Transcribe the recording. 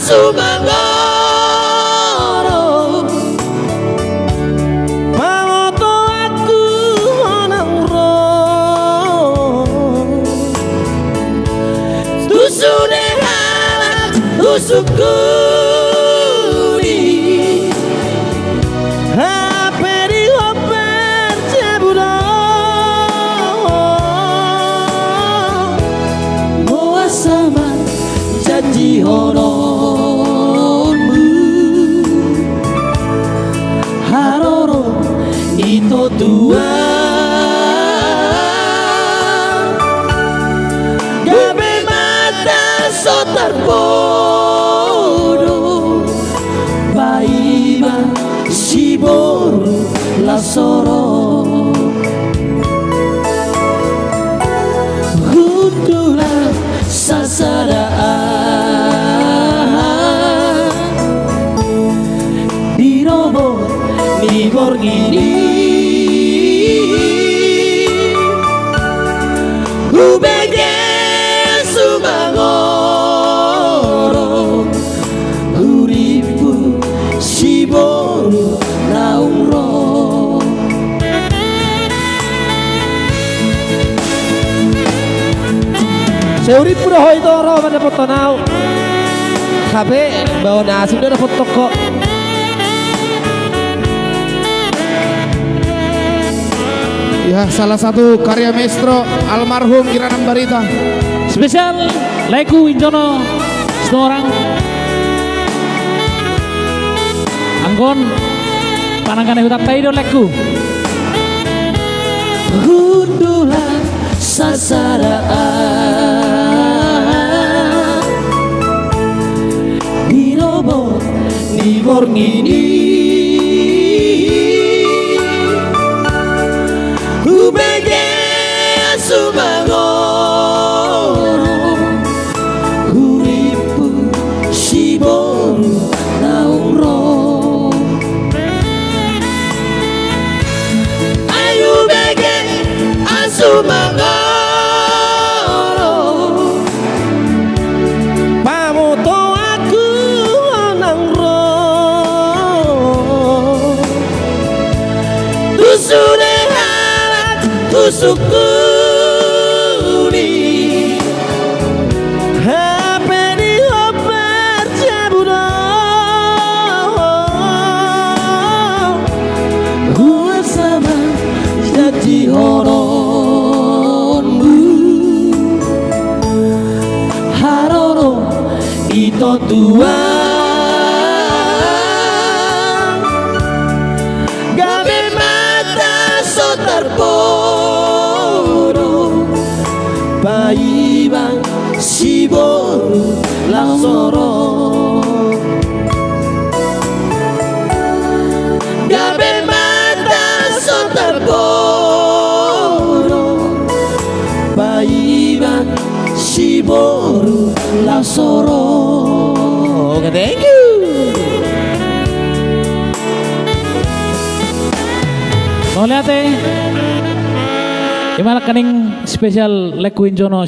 Sumangoro pamoto aku nang ro dusune halak usukuri haperi hoper cebudo moa sama janji horonmu haroro ito tua gabe mata sotar bodo baima shiboru lasoro hundulah sasaraan dirobo di borgini ubege Sumangoro uripu shiboru naungro seurip pura hoy toro pada foto nau kabe bawa nasi udah ada foto kok Ya, salah satu karya maestro almarhum Kirana Barita. Spesial Leku Winjono semua orang anggon panangkan hutap taido Leku hundulah sasaraan dirobo di borgini ubege Sumangoro uripu shiboru naungro ayu bege Sumangoro pamoto aku nang ro dusune halat usukuri hape di hoper cebudo gua sama janji horonmu haroro ito tua gabe mata sotar bodo baibang shiboru langsoro gabe mata sotar bodo baibang shiboru langsoro. Oke, thank you. mau lihat gimana kening spesial Leku Winjono